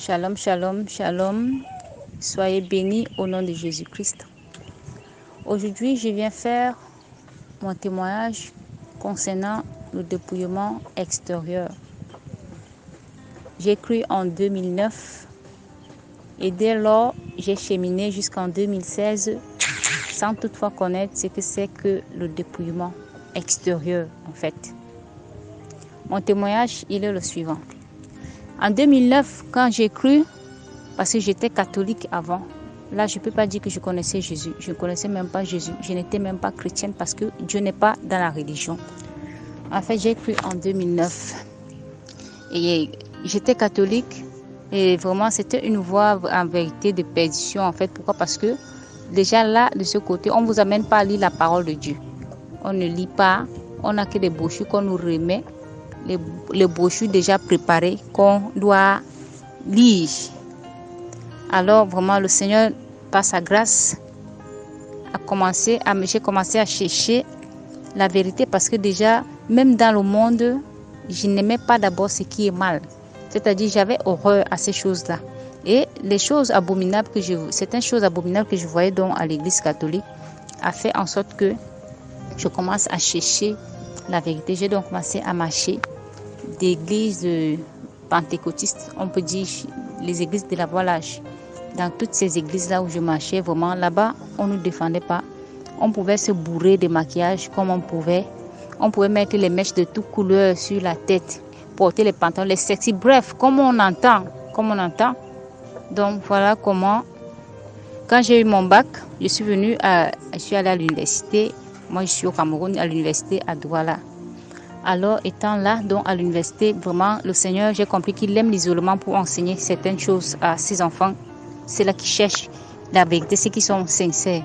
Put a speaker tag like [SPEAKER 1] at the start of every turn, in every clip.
[SPEAKER 1] Shalom, shalom, shalom. Soyez bénis au nom de Jésus-Christ. Aujourd'hui, je viens faire mon témoignage concernant le dépouillement extérieur. J'ai cru en 2009 et dès lors, j'ai cheminé jusqu'en 2016 sans toutefois connaître ce que c'est que le dépouillement extérieur en fait. Mon témoignage, il est le suivant. En 2009, quand j'ai cru, parce que j'étais catholique avant, là je ne peux pas dire que je connaissais Jésus. Je ne connaissais même pas Jésus. Je n'étais même pas chrétienne parce que Dieu n'est pas dans la religion. En fait, j'ai cru en 2009. Et j'étais catholique et vraiment c'était une voie en vérité de perdition en fait. Pourquoi? Parce que déjà là, de ce côté, on ne vous amène pas à lire la parole de Dieu. On ne lit pas, on n'a que des brochures qu'on nous remet. Les brochures déjà préparées qu'on doit lire. Alors vraiment le Seigneur, par sa grâce, j'ai commencé à chercher la vérité parce que déjà, même dans le monde, je n'aimais pas d'abord ce qui est mal. C'est-à-dire, j'avais horreur à ces choses-là. Et les choses abominables certaines choses abominables que je voyais donc à l'église catholique a fait en sorte que je commence à chercher la vérité. J'ai donc commencé à marcher d'églises pentecôtistes, on peut dire les églises de la voilage. Dans toutes ces églises-là où je marchais, vraiment là-bas, on ne nous défendait pas. On pouvait se bourrer de maquillage comme on pouvait. On pouvait mettre les mèches de toutes couleurs sur la tête, porter les pantalons, les sexy, bref, comme on entend. Donc voilà comment, quand j'ai eu mon bac, je suis allée à l'université. Moi, je suis au Cameroun, à l'université à Douala. Alors, étant là, donc à l'université, vraiment, le Seigneur, j'ai compris qu'il aime l'isolement pour enseigner certaines choses à ses enfants. C'est là qui cherchent la vérité, ceux qui sont sincères.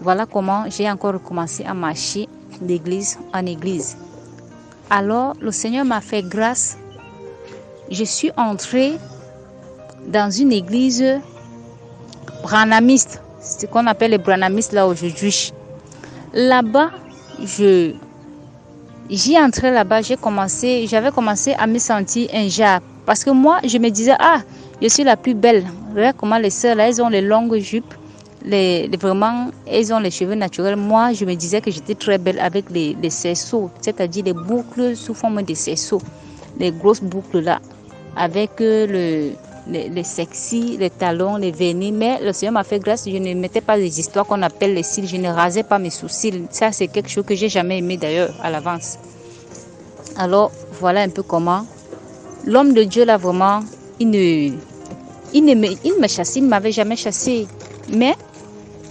[SPEAKER 1] Voilà comment j'ai encore recommencé à marcher d'église en église. Alors, le Seigneur m'a fait grâce. Je suis entrée dans une église branhamiste, c'est ce qu'on appelle les branhamistes là aujourd'hui. Là-bas, j'y entrais là-bas, j'avais commencé à me sentir injare. Parce que moi, je me disais, je suis la plus belle. Regarde comment les sœurs, là, elles ont les longues jupes. Vraiment, elles ont les cheveux naturels. Moi, je me disais que j'étais très belle avec les cerceaux, c'est-à-dire les boucles sous forme de cerceaux. Les grosses boucles là, avec les sexy, les talons, les vernis. Mais le Seigneur m'a fait grâce, je ne mettais pas les histoires qu'on appelle les cils. Je ne rasais pas mes sourcils. Ça, c'est quelque chose que j'ai jamais aimé d'ailleurs à l'avance. Alors, voilà un peu comment. L'homme de Dieu là, vraiment, il me chassait, il ne m'avait jamais chassé. Mais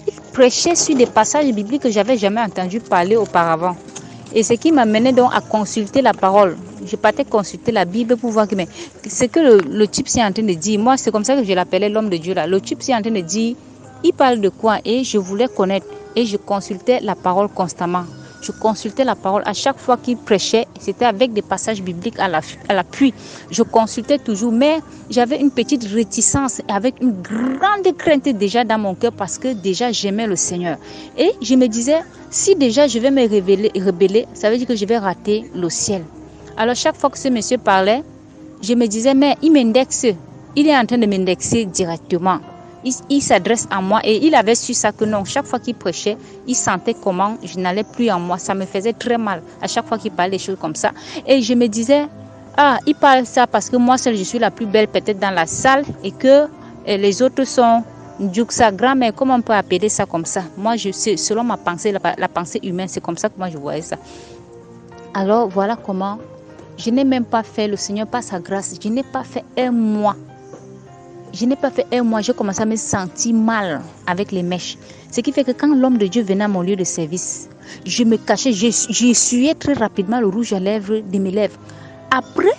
[SPEAKER 1] il prêchait sur des passages bibliques que je n'avais jamais entendu parler auparavant. Et ce qui m'amenait donc à consulter la parole. Je partais consulter la Bible pour voir ce que le type s'est en train de dire. Moi, c'est comme ça que je l'appelais l'homme de Dieu là. Le type s'est en train de dire, il parle de quoi? Et je voulais connaître. Et je consultais la parole constamment. Je consultais la parole. À chaque fois qu'il prêchait, c'était avec des passages bibliques à l'appui. Je consultais toujours, mais j'avais une petite réticence avec une grande crainte déjà dans mon cœur parce que déjà j'aimais le Seigneur. Et je me disais, si déjà je vais me rebeller, ça veut dire que je vais rater le ciel. Alors chaque fois que ce monsieur parlait, je me disais, mais il m'indexe. Il est en train de m'indexer directement. Il s'adresse à moi et il avait su ça que non, chaque fois qu'il prêchait, il sentait comment je n'allais plus en moi. Ça me faisait très mal à chaque fois qu'il parlait des choses comme ça. Et je me disais, il parle ça parce que moi seule je suis la plus belle peut-être dans la salle et que les autres sont Djuxagram, mais comment on peut appeler ça comme ça? Moi, je sais, selon ma pensée, la pensée humaine, c'est comme ça que moi je voyais ça. Alors voilà comment je n'ai même pas fait, le Seigneur par sa grâce, je n'ai pas fait un mois. J'ai commencé à me sentir mal avec les mèches. Ce qui fait que quand l'homme de Dieu venait à mon lieu de service, je me cachais, j'essuyais très rapidement le rouge à lèvres de mes lèvres. Après,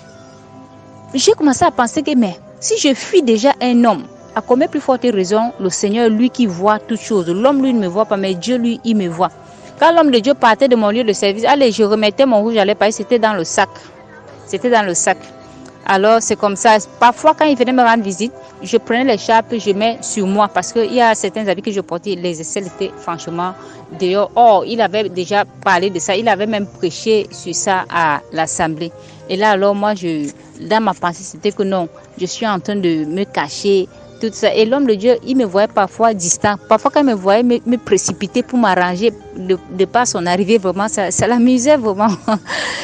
[SPEAKER 1] j'ai commencé à penser que mais si je fuis déjà un homme, à combien plus forte raison le Seigneur, lui qui voit toutes choses, l'homme lui ne me voit pas, mais Dieu lui, il me voit. Quand l'homme de Dieu partait de mon lieu de service, allez, je remettais mon rouge à lèvres, c'était dans le sac. Alors, c'est comme ça. Parfois, quand il venait me rendre visite, je prenais l'écharpe, je mets sur moi parce qu'il y a certains habits que je portais, les aisselles étaient franchement dehors. Or, il avait déjà parlé de ça, il avait même prêché sur ça à l'Assemblée. Et là, alors, moi, dans ma pensée, c'était que non, je suis en train de me cacher, tout ça. Et l'homme de Dieu, il me voyait parfois distant. Parfois, quand il me voyait me précipiter pour m'arranger de par son arrivée, vraiment, ça l'amusait vraiment.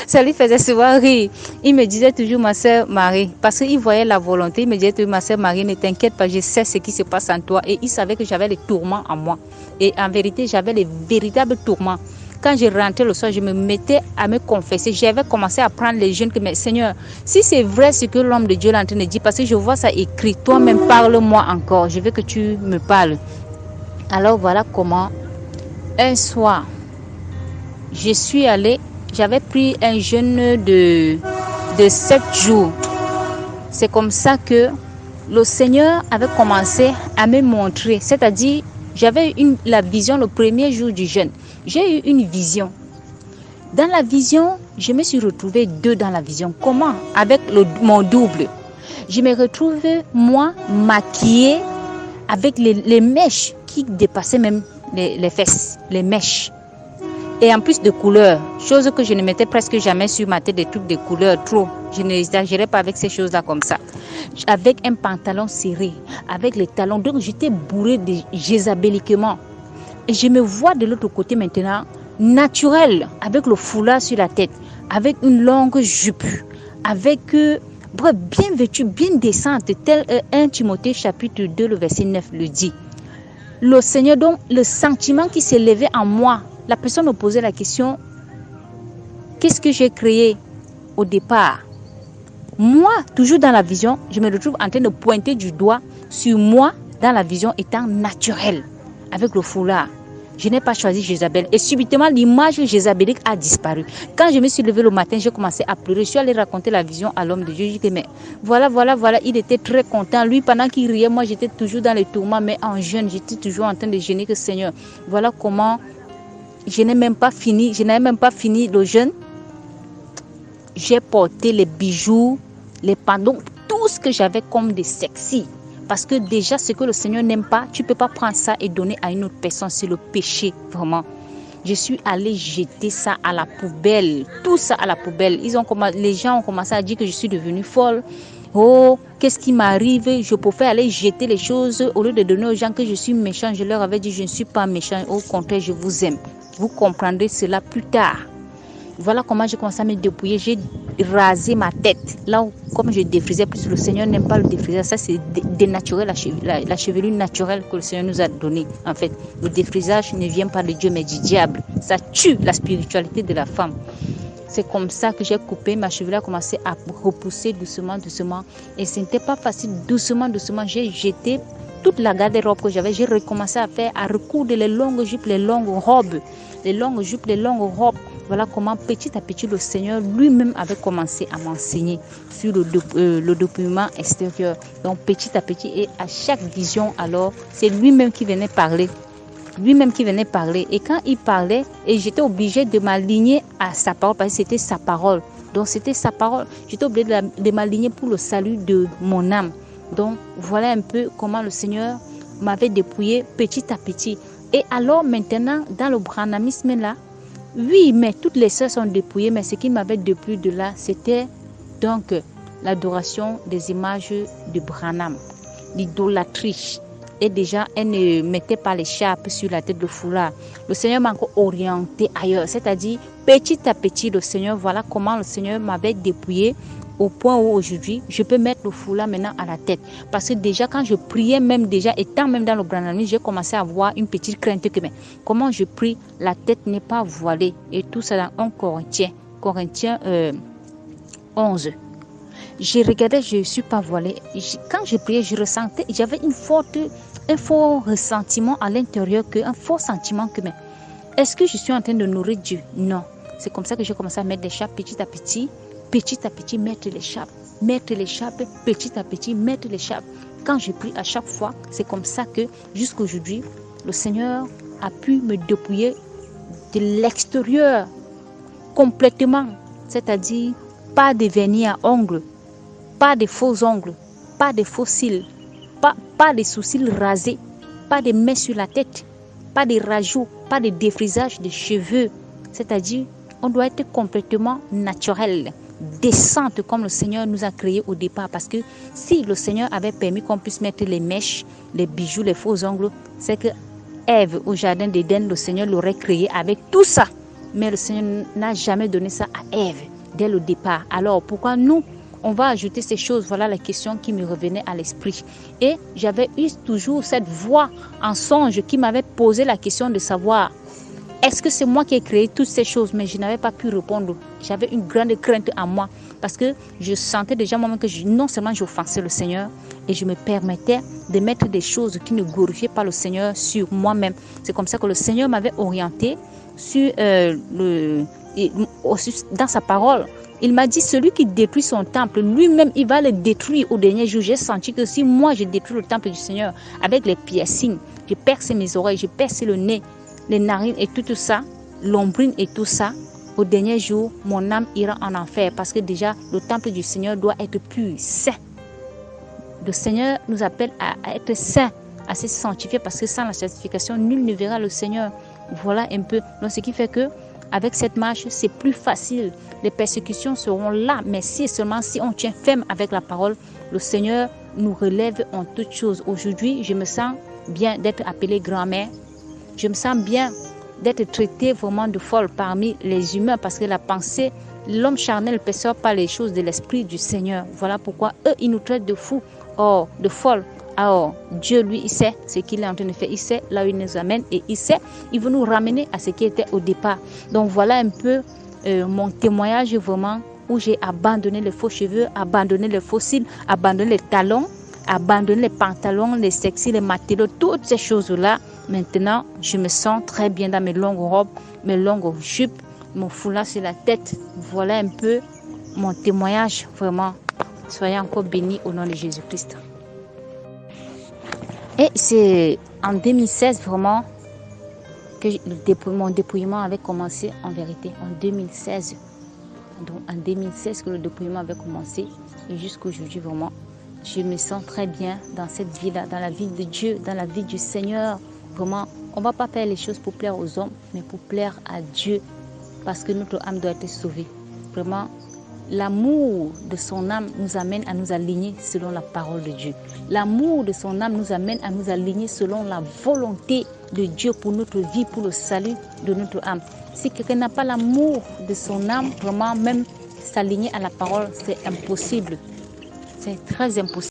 [SPEAKER 1] Ça lui faisait souvent rire. Il me disait toujours, ma sœur Marie, parce qu'il voyait la volonté, il me disait toujours, ma sœur Marie, ne t'inquiète pas, je sais ce qui se passe en toi. Et il savait que j'avais les tourments en moi. Et en vérité, j'avais les véritables tourments. Quand je rentrais le soir, je me mettais à me confesser. J'avais commencé à prendre les jeûnes que, mais Seigneur, si c'est vrai ce que l'homme de Dieu est en train de dire, parce que je vois ça écrit, toi-même parle-moi encore, je veux que tu me parles. Alors voilà comment, un soir, je suis allée, j'avais pris un jeûne de 7 jours. C'est comme ça que le Seigneur avait commencé à me montrer, c'est-à-dire, j'avais la vision le premier jour du jeûne. J'ai eu une vision. Dans la vision, je me suis retrouvée deux dans la vision. Comment? Avec mon double. Je me retrouve, moi, maquillée avec les mèches qui dépassaient même les fesses, les mèches. Et en plus de couleurs, chose que je ne mettais presque jamais sur ma tête, des trucs de couleurs, trop. Je n'exagérais pas avec ces choses-là comme ça. Avec un pantalon serré, avec les talons. Donc j'étais bourrée de jézabéliquement. Et je me vois de l'autre côté maintenant, naturel, avec le foulard sur la tête, avec une longue jupe, avec, bref, bien vêtue, bien décente, tel 1 Timothée chapitre 2, le verset 9 le dit. Le Seigneur, donc, le sentiment qui s'est levé en moi, la personne me posait la question, qu'est-ce que j'ai créé au départ? Moi, toujours dans la vision, je me retrouve en train de pointer du doigt sur moi, dans la vision étant naturelle, avec le foulard. Je n'ai pas choisi Jézabel. Et subitement, l'image jézabélique a disparu. Quand je me suis levée le matin, j'ai commencé à pleurer. Je suis allée raconter la vision à l'homme de Dieu. Je dis, mais voilà. Il était très content. Lui, pendant qu'il riait, moi, j'étais toujours dans les tourments. Mais en jeûne, j'étais toujours en train de jeûner que Seigneur. Voilà comment je n'avais même pas fini le jeûne. J'ai porté les bijoux, les pantalons, tout ce que j'avais comme des sexy. Parce que déjà, ce que le Seigneur n'aime pas, tu ne peux pas prendre ça et donner à une autre personne. C'est le péché, vraiment. Je suis allée jeter ça à la poubelle. Tout ça à la poubelle. Les gens ont commencé à dire que je suis devenue folle. Oh, qu'est-ce qui m'arrive? Je pouvais aller jeter les choses au lieu de donner aux gens que je suis méchant. Je leur avais dit, je ne suis pas méchant. Au contraire, je vous aime. Vous comprendrez cela plus tard. Voilà comment j'ai commencé à me dépouiller. J'ai rasé ma tête. Là où, comme je défrisais, plus le Seigneur n'aime pas le défrisage. Ça, c'est dénaturer la chevelure naturelle que le Seigneur nous a donnée. En fait, le défrisage ne vient pas de Dieu, mais du diable. Ça tue la spiritualité de la femme. C'est comme ça que j'ai coupé. Ma chevelure a commencé à repousser doucement. Et ce n'était pas facile. Doucement, j'ai jeté toute la garde-robe que j'avais. J'ai recommencé à recoudre les longues jupes, les longues robes. Voilà comment petit à petit le Seigneur lui-même avait commencé à m'enseigner sur le document extérieur. Donc petit à petit et à chaque vision alors, c'est lui-même qui venait parler. Et quand il parlait, et j'étais obligée de m'aligner à sa parole parce que c'était sa parole. Donc c'était sa parole. J'étais obligée de m'aligner pour le salut de mon âme. Donc voilà un peu comment le Seigneur m'avait dépouillé petit à petit. Et alors maintenant, dans le branhamisme là, oui, mais toutes les sœurs sont dépouillées, mais ce qui m'avait dépouillé de là, c'était donc l'adoration des images de Branham, l'idolâtrie. Et déjà, elle ne mettait pas l'écharpe sur la tête de foulard. Le Seigneur m'a encore orienté ailleurs, c'est-à-dire petit à petit, le Seigneur, voilà comment le Seigneur m'avait dépouillé au point où aujourd'hui, je peux mettre le foulard maintenant à la tête. Parce que déjà, quand je priais, même déjà, étant même dans le branhamisme, j'ai commencé à avoir une petite crainte que, mais comment je prie, la tête n'est pas voilée. Et tout ça dans 1 Corinthiens 11. Je regardais, je ne suis pas voilée. Quand je priais, je ressentais, j'avais un fort ressentiment à l'intérieur, un fort sentiment que, mais est-ce que je suis en train de nourrir Dieu? Non. C'est comme ça que j'ai commencé à mettre des chapes petit à petit, mettre les chapes, petit à petit, mettre les chapes. Quand je prie à chaque fois, c'est comme ça que jusqu'à aujourd'hui, le Seigneur a pu me dépouiller de l'extérieur complètement, c'est-à-dire pas de vernis à ongles, pas de faux ongles, pas de faux cils, pas de sourcils rasés, pas de mèches sur la tête, pas de rajouts, pas de défrisage de cheveux. C'est-à-dire, on doit être complètement naturel, décente comme le Seigneur nous a créés au départ. Parce que si le Seigneur avait permis qu'on puisse mettre les mèches, les bijoux, les faux ongles, c'est que Ève au jardin d'Éden, le Seigneur l'aurait créé avec tout ça. Mais le Seigneur n'a jamais donné ça à Ève dès le départ. Alors pourquoi nous, on va ajouter ces choses? Voilà la question qui me revenait à l'esprit. Et j'avais eu toujours cette voix en songe qui m'avait posé la question de savoir, est-ce que c'est moi qui ai créé toutes ces choses? Mais je n'avais pas pu répondre. J'avais une grande crainte en moi parce que je sentais déjà moi-même que non seulement j'offensais le Seigneur et je me permettais de mettre des choses qui ne glorifiaient pas le Seigneur sur moi-même. C'est comme ça que le Seigneur m'avait orienté sur dans sa parole. Il m'a dit, celui qui détruit son temple, lui-même, il va le détruire au dernier jour. J'ai senti que si moi, je détruis le temple du Seigneur avec les piercings, je perce mes oreilles, je perce le nez, les narines et tout ça, l'ombrine et tout ça, au dernier jour, mon âme ira en enfer parce que déjà, le temple du Seigneur doit être pur, saint. Le Seigneur nous appelle à être saint, à se sanctifier parce que sans la sanctification, nul ne verra le Seigneur. Voilà un peu. Donc, ce qui fait que avec cette marche, c'est plus facile. Les persécutions seront là, mais si seulement si on tient ferme avec la parole, le Seigneur nous relève en toutes choses. Aujourd'hui, je me sens bien d'être appelée grand-mère. Je me sens bien d'être traitée vraiment de folle parmi les humains parce que la pensée, l'homme charnel ne perçoit pas les choses de l'esprit du Seigneur. Voilà pourquoi eux, ils nous traitent de fous, de folles. Alors, Dieu, lui, il sait ce qu'il est en train de faire. Il sait là où il nous amène et il sait, il veut nous ramener à ce qui était au départ. Donc, voilà un peu mon témoignage vraiment où j'ai abandonné les faux cheveux, abandonné les faux cils, abandonné les talons, abandonné les pantalons, les sexy, les matelots, toutes ces choses-là. Maintenant, je me sens très bien dans mes longues robes, mes longues jupes, mon foulard sur la tête. Voilà un peu mon témoignage vraiment. Soyez encore bénis au nom de Jésus-Christ. Et c'est en 2016 vraiment que mon dépouillement avait commencé en vérité. En 2016. Donc en 2016 que le dépouillement avait commencé. Et jusqu'aujourd'hui vraiment, je me sens très bien dans cette vie-là, dans la vie de Dieu, dans la vie du Seigneur. Vraiment, on ne va pas faire les choses pour plaire aux hommes, mais pour plaire à Dieu. Parce que notre âme doit être sauvée. Vraiment, l'amour de son âme nous amène à nous aligner selon la parole de Dieu. L'amour de son âme nous amène à nous aligner selon la volonté de Dieu pour notre vie, pour le salut de notre âme. Si quelqu'un n'a pas l'amour de son âme, vraiment même s'aligner à la parole, c'est impossible. C'est très impossible.